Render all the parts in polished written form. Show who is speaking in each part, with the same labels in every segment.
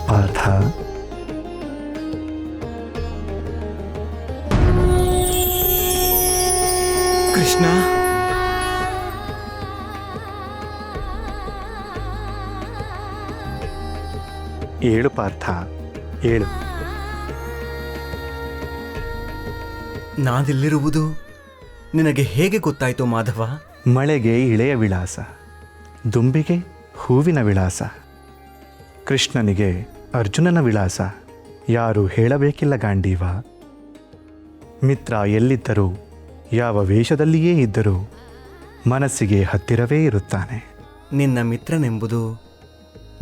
Speaker 1: ಪಾರ್ಥ.
Speaker 2: ಕೃಷ್ಣ,
Speaker 1: ಏಳು ಪಾರ್ಥ, ಏಳು.
Speaker 2: ನಾನಿಲ್ಲಿರುವುದು ನಿನಗೆ ಹೇಗೆ ಗೊತ್ತಾಯಿತು ಮಾಧವ?
Speaker 1: ಮಳೆಗೆ ಇಳೆಯ ವಿಳಾಸ, ದುಂಬಿಗೆ ಹೂವಿನ ವಿಳಾಸ, ಕೃಷ್ಣನಿಗೆ ಅರ್ಜುನನ ವಿಳಾಸ ಯಾರು ಹೇಳಬೇಕಿಲ್ಲ ಗಾಂಡೀವ. ಮಿತ್ರ ಎಲ್ಲಿದ್ದರೂ ಯಾವ ವೇಷದಲ್ಲಿಯೇ ಇದ್ದರೂ ಮನಸ್ಸಿಗೆ ಹತ್ತಿರವೇ ಇರುತ್ತಾನೆ.
Speaker 2: ನಿನ್ನ ಮಿತ್ರನೆಂಬುದು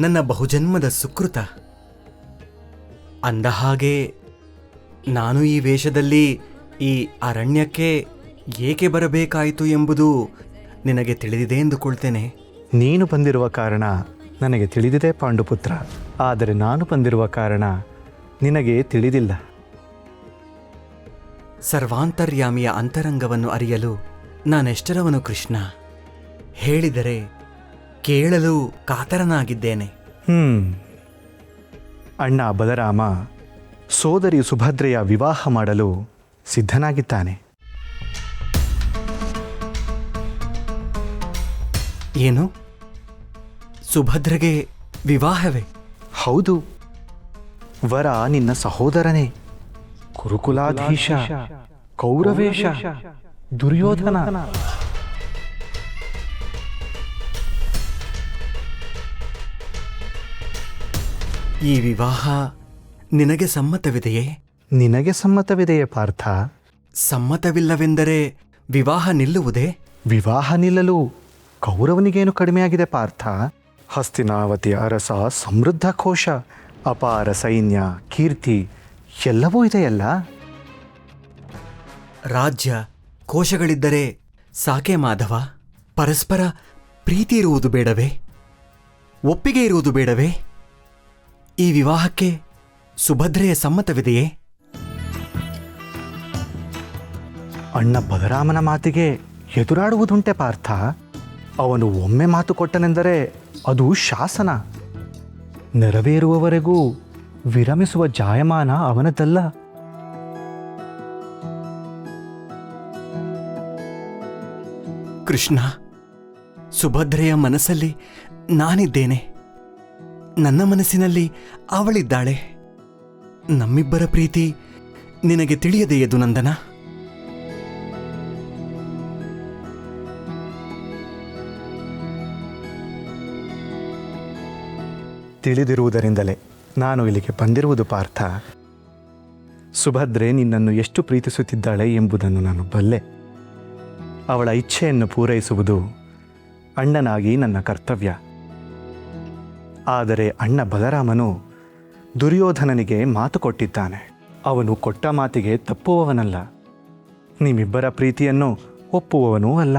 Speaker 2: ನನ್ನ ಬಹುಜನ್ಮದ ಸುಕೃತ. ಅಂದ ಹಾಗೆ ನಾನು ಈ ವೇಷದಲ್ಲಿ ಈ ಅರಣ್ಯಕ್ಕೆ ಏಕೆ ಬರಬೇಕಾಯಿತು ಎಂಬುದು ನಿನಗೆ ತಿಳಿದಿದೆ ಎಂದುಕೊಳ್ತೇನೆ.
Speaker 1: ನೀನು ಬಂದಿರುವ ಕಾರಣ ನನಗೆ ತಿಳಿದಿದೆ ಪಾಂಡುಪುತ್ರ, ಆದರೆ ನಾನು ಬಂದಿರುವ ಕಾರಣ ನಿನಗೆ ತಿಳಿದಿಲ್ಲ.
Speaker 2: ಸರ್ವಾಂತರ್ಯಾಮಿಯ ಅಂತರಂಗವನ್ನು ಅರಿಯಲು ನಾನೆಷ್ಟರವನು ಕೃಷ್ಣ. ಹೇಳಿದರೆ ಕೇಳಲು ಕಾತರನಾಗಿದ್ದೇನೆ.
Speaker 1: ಅಣ್ಣ ಬಲರಾಮ ಸೋದರಿ ಸುಭದ್ರೆಯ ವಿವಾಹ ಮಾಡಲು ಸಿದ್ಧನಾಗಿದ್ದಾನೆ.
Speaker 2: ಏನು? ಸುಭದ್ರೆಗೆ ವಿವಾಹವೇ?
Speaker 1: ಹೌದು, ವರ ನಿನ್ನ ಸಹೋದರನೇ, ಕುರುಕುಲಾಧೀಶ, ಕೌರವೇಶ, ದುರ್ಯೋಧನ.
Speaker 2: ಈ ವಿವಾಹ ನಿನಗೆ ಸಮ್ಮತವಿದೆಯೇ?
Speaker 1: ನಿನಗೆ ಸಮ್ಮತವಿದೆಯೇ ಪಾರ್ಥ?
Speaker 2: ಸಮ್ಮತವಿಲ್ಲವೆಂದರೆ ವಿವಾಹ ನಿಲ್ಲುವುದೇ?
Speaker 1: ವಿವಾಹ ನಿಲ್ಲಲು ಕೌರವನಿಗೇನು ಕಡಿಮೆಯಾಗಿದೆ ಪಾರ್ಥ? ಹಸ್ತಿನಾವತಿಯ ಅರಸ, ಸಮೃದ್ಧ ಕೋಶ, ಅಪಾರ ಸೈನ್ಯ, ಕೀರ್ತಿ ಎಲ್ಲವೂ ಇದೆಯಲ್ಲ.
Speaker 2: ರಾಜ್ಯ ಕೋಶಗಳಿದ್ದರೆ ಸಾಕೆ ಮಾಧವ? ಪರಸ್ಪರ ಪ್ರೀತಿ ಇರುವುದು ಬೇಡವೇ? ಒಪ್ಪಿಗೆ ಇರುವುದು ಬೇಡವೇ? ಈ ವಿವಾಹಕ್ಕೆ ಸುಭದ್ರೆಯ ಸಮ್ಮತವಿದೆಯೇ?
Speaker 1: ಅಣ್ಣ ಬಲರಾಮನ ಮಾತಿಗೆ ಎದುರಾಡುವುದುಂಟೆ ಪಾರ್ಥ. ಅವನು ಒಮ್ಮೆ ಮಾತು ಕೊಟ್ಟನೆಂದರೆ ಅದು ಶಾಸನ. ನೆರವೇರುವವರೆಗೂ ವಿರಮಿಸುವ ಜಾಯಮಾನ ಅವನದಲ್ಲ.
Speaker 2: ಕೃಷ್ಣ, ಸುಭದ್ರೆಯ ಮನಸ್ಸಲ್ಲಿ ನಾನಿದ್ದೇನೆ, ನನ್ನ ಮನಸ್ಸಿನಲ್ಲಿ ಅವಳಿದ್ದಾಳೆ. ನಮ್ಮಿಬ್ಬರ ಪ್ರೀತಿ ನಿನಗೆ ತಿಳಿಯದೆಯದು ನಂದನ?
Speaker 1: ತಿಳಿದಿರುವುದರಿಂದಲೇ ನಾನು ಇಲ್ಲಿಗೆ ಬಂದಿರುವುದು ಪಾರ್ಥ. ಸುಭದ್ರೆ ನಿನ್ನನ್ನು ಎಷ್ಟು ಪ್ರೀತಿಸುತ್ತಿದ್ದಾಳೆ ಎಂಬುದನ್ನು ನಾನು ಬಲ್ಲೆ. ಅವಳ ಇಚ್ಛೆಯನ್ನು ಪೂರೈಸುವುದು ಅಣ್ಣನಾಗಿ ನನ್ನ ಕರ್ತವ್ಯ. ಆದರೆ ಅಣ್ಣ ಬಲರಾಮನು ದುರ್ಯೋಧನನಿಗೆ ಮಾತು ಕೊಟ್ಟಿದ್ದಾನೆ. ಅವನು ಕೊಟ್ಟ ಮಾತಿಗೆ ತಪ್ಪುವವನಲ್ಲ, ನಿಮ್ಮಿಬ್ಬರ ಪ್ರೀತಿಯನ್ನು ಒಪ್ಪುವವನೂ ಅಲ್ಲ.